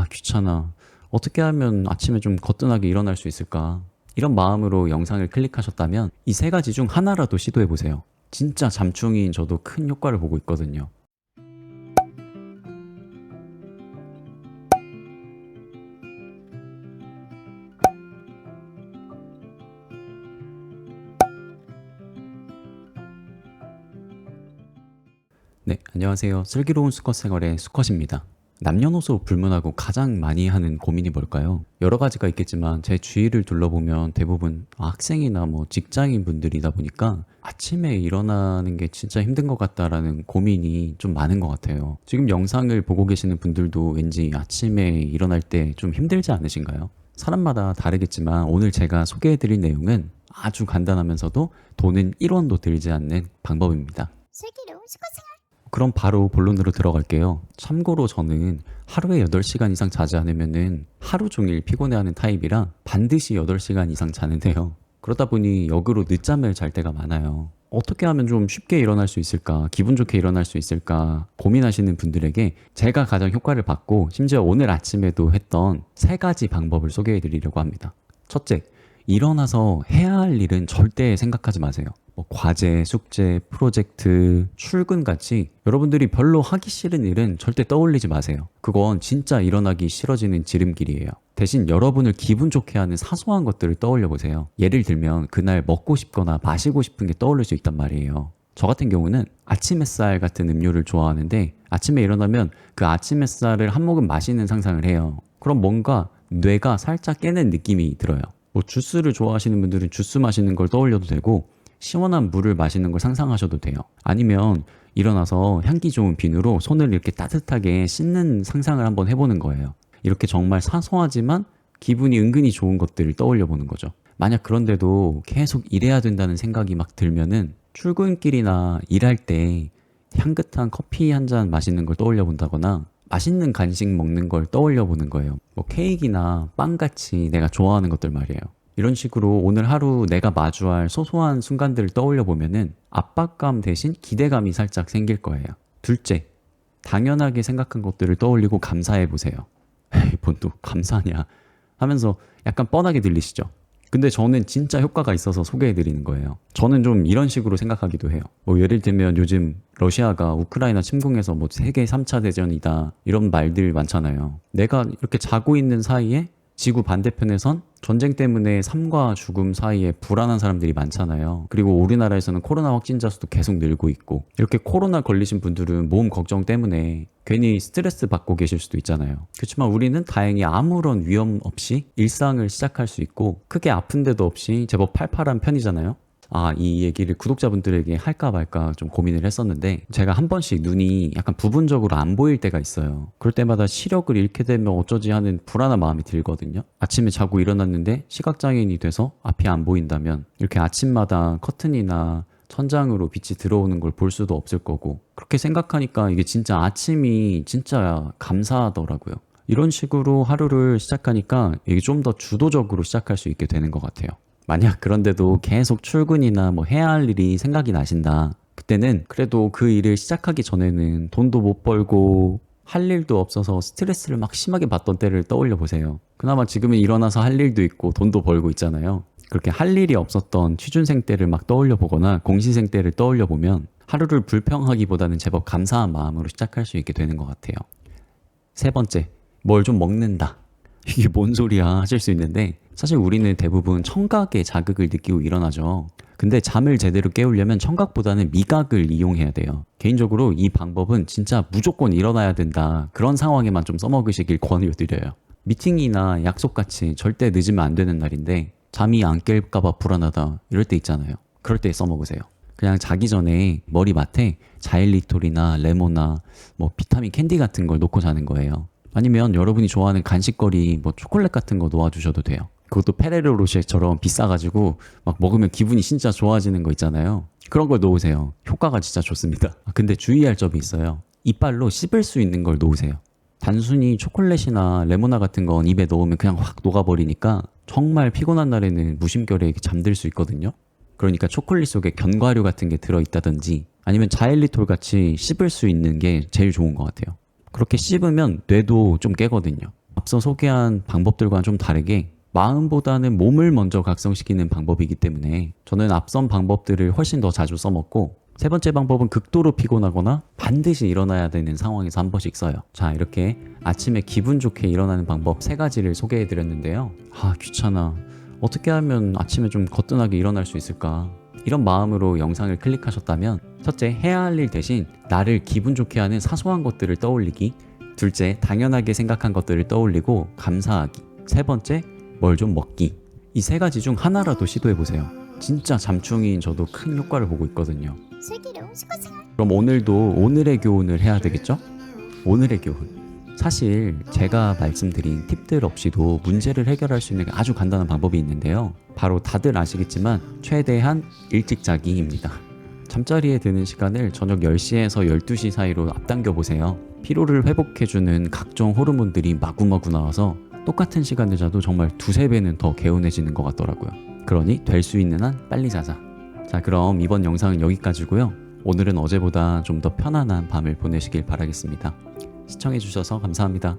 귀찮아. 어떻게 하면 아침에 좀 거뜬하게 일어날 수 있을까? 이런 마음으로 영상을 클릭하셨다면 이 세 가지 중 하나라도 시도해 보세요. 진짜 잠중이인 저도 큰 효과를 보고 있거든요. 네, 안녕하세요. 슬기로운 수컷 생활의 수컷입니다. 남녀노소 불문하고 가장 많이 하는 고민이 뭘까요? 여러 가지가 있겠지만 제 주위를 둘러보면 대부분 학생이나 직장인 분들이다 보니까 아침에 일어나는 게 진짜 힘든 것 같다라는 고민이 좀 많은 것 같아요. 지금 영상을 보고 계시는 분들도 왠지 아침에 일어날 때 좀 힘들지 않으신가요? 사람마다 다르겠지만 오늘 제가 소개해드릴 내용은 아주 간단하면서도 돈은 1원도 들지 않는 방법입니다. 슬기로운 수컷생활. 그럼 바로 본론으로 들어갈게요. 참고로 저는 하루에 8시간 이상 자지 않으면은 하루 종일 피곤해하는 타입이라 반드시 8시간 이상 자는데요. 그러다 보니 역으로 늦잠을 잘 때가 많아요. 어떻게 하면 좀 쉽게 일어날 수 있을까, 기분 좋게 일어날 수 있을까 고민하시는 분들에게 제가 가장 효과를 받고 심지어 오늘 아침에도 했던 3가지 방법을 소개해 드리려고 합니다. 첫째, 일어나서 해야 할 일은 절대 생각하지 마세요. 과제, 숙제, 프로젝트, 출근 같이 여러분들이 별로 하기 싫은 일은 절대 떠올리지 마세요. 그건 진짜 일어나기 싫어지는 지름길이에요. 대신 여러분을 기분 좋게 하는 사소한 것들을 떠올려 보세요. 예를 들면 그날 먹고 싶거나 마시고 싶은 게 떠오를 수 있단 말이에요. 저 같은 경우는 아침 햇살 같은 음료를 좋아하는데 아침에 일어나면 그 아침 햇살을 한 모금 마시는 상상을 해요. 그럼 뭔가 뇌가 살짝 깨는 느낌이 들어요. 주스를 좋아하시는 분들은 주스 마시는 걸 떠올려도 되고 시원한 물을 마시는 걸 상상하셔도 돼요. 아니면 일어나서 향기 좋은 비누로 손을 이렇게 따뜻하게 씻는 상상을 한번 해보는 거예요. 이렇게 정말 사소하지만 기분이 은근히 좋은 것들을 떠올려 보는 거죠. 만약 그런데도 계속 일해야 된다는 생각이 막 들면은 출근길이나 일할 때 향긋한 커피 한 잔 마시는 걸 떠올려 본다거나 맛있는 간식 먹는 걸 떠올려 보는 거예요. 케이크나 빵같이 내가 좋아하는 것들 말이에요. 이런 식으로 오늘 하루 내가 마주할 소소한 순간들을 떠올려 보면은 압박감 대신 기대감이 살짝 생길 거예요. 둘째, 당연하게 생각한 것들을 떠올리고 감사해 보세요. 에이, 뭔 또 감사냐 하면서 약간 뻔하게 들리시죠? 근데 저는 진짜 효과가 있어서 소개해 드리는 거예요. 저는 좀 이런 식으로 생각하기도 해요. 예를 들면 요즘 러시아가 우크라이나 침공해서 세계 3차 대전이다 이런 말들 많잖아요. 내가 이렇게 자고 있는 사이에 지구 반대편에선 전쟁 때문에 삶과 죽음 사이에 불안한 사람들이 많잖아요. 그리고 우리나라에서는 코로나 확진자 수도 계속 늘고 있고 이렇게 코로나 걸리신 분들은 몸 걱정 때문에 괜히 스트레스 받고 계실 수도 있잖아요. 그렇지만 우리는 다행히 아무런 위험 없이 일상을 시작할 수 있고 크게 아픈 데도 없이 제법 팔팔한 편이잖아요. 이 얘기를 구독자분들에게 할까 말까 좀 고민을 했었는데 제가 한 번씩 눈이 약간 부분적으로 안 보일 때가 있어요. 그럴 때마다 시력을 잃게 되면 어쩌지 하는 불안한 마음이 들거든요. 아침에 자고 일어났는데 시각장애인이 돼서 앞이 안 보인다면 이렇게 아침마다 커튼이나 천장으로 빛이 들어오는 걸 볼 수도 없을 거고 그렇게 생각하니까 이게 진짜 아침이 진짜 감사하더라고요. 이런 식으로 하루를 시작하니까 이게 좀 더 주도적으로 시작할 수 있게 되는 것 같아요. 만약 그런데도 계속 출근이나 해야 할 일이 생각이 나신다. 그때는 그래도 그 일을 시작하기 전에는 돈도 못 벌고 할 일도 없어서 스트레스를 막 심하게 받던 때를 떠올려 보세요. 그나마 지금은 일어나서 할 일도 있고 돈도 벌고 있잖아요. 그렇게 할 일이 없었던 취준생 때를 막 떠올려 보거나 공시생 때를 떠올려 보면 하루를 불평하기보다는 제법 감사한 마음으로 시작할 수 있게 되는 것 같아요. 세 번째, 뭘 좀 먹는다. 이게 뭔 소리야 하실 수 있는데 사실 우리는 대부분 청각의 자극을 느끼고 일어나죠. 근데 잠을 제대로 깨우려면 청각보다는 미각을 이용해야 돼요. 개인적으로 이 방법은 진짜 무조건 일어나야 된다. 그런 상황에만 좀 써먹으시길 권유드려요. 미팅이나 약속같이 절대 늦으면 안 되는 날인데 잠이 안 깰까봐 불안하다 이럴 때 있잖아요. 그럴 때 써먹으세요. 그냥 자기 전에 머리맡에 자일리톨이나 레모나 비타민 캔디 같은 걸 놓고 자는 거예요. 아니면 여러분이 좋아하는 간식거리 초콜릿 같은 거 놓아주셔도 돼요. 그것도 페레로 로쉐처럼 비싸가지고 막 먹으면 기분이 진짜 좋아지는 거 있잖아요. 그런 걸 놓으세요. 효과가 진짜 좋습니다. 근데 주의할 점이 있어요. 이빨로 씹을 수 있는 걸 놓으세요. 단순히 초콜릿이나 레모나 같은 건 입에 넣으면 그냥 확 녹아버리니까 정말 피곤한 날에는 무심결에 잠들 수 있거든요. 그러니까 초콜릿 속에 견과류 같은 게 들어있다든지 아니면 자일리톨 같이 씹을 수 있는 게 제일 좋은 것 같아요. 그렇게 씹으면 뇌도 좀 깨거든요. 앞서 소개한 방법들과는 좀 다르게 마음보다는 몸을 먼저 각성시키는 방법이기 때문에 저는 앞선 방법들을 훨씬 더 자주 써먹고, 세 번째 방법은 극도로 피곤하거나 반드시 일어나야 되는 상황에서 한 번씩 써요. 자, 이렇게 아침에 기분 좋게 일어나는 방법 3가지를 소개해 드렸는데요. 귀찮아. 어떻게 하면 아침에 좀 거뜬하게 일어날 수 있을까? 이런 마음으로 영상을 클릭하셨다면, 첫째, 해야 할 일 대신 나를 기분 좋게 하는 사소한 것들을 떠올리기. 둘째, 당연하게 생각한 것들을 떠올리고 감사하기. 세 번째, 뭘 좀 먹기. 이 3가지 중 하나라도 시도해 보세요. 진짜 잠충이인 저도 큰 효과를 보고 있거든요. 그럼 오늘도 오늘의 교훈을 해야 되겠죠? 오늘의 교훈. 사실 제가 말씀드린 팁들 없이도 문제를 해결할 수 있는 아주 간단한 방법이 있는데요. 바로 다들 아시겠지만 최대한 일찍 자기입니다. 잠자리에 드는 시간을 저녁 10시에서 12시 사이로 앞당겨 보세요. 피로를 회복해주는 각종 호르몬들이 마구마구 나와서 똑같은 시간을 자도 정말 2~3배는 더 개운해지는 것 같더라고요. 그러니 될 수 있는 한 빨리 자자. 자, 그럼 이번 영상은 여기까지고요. 오늘은 어제보다 좀 더 편안한 밤을 보내시길 바라겠습니다. 시청해주셔서 감사합니다.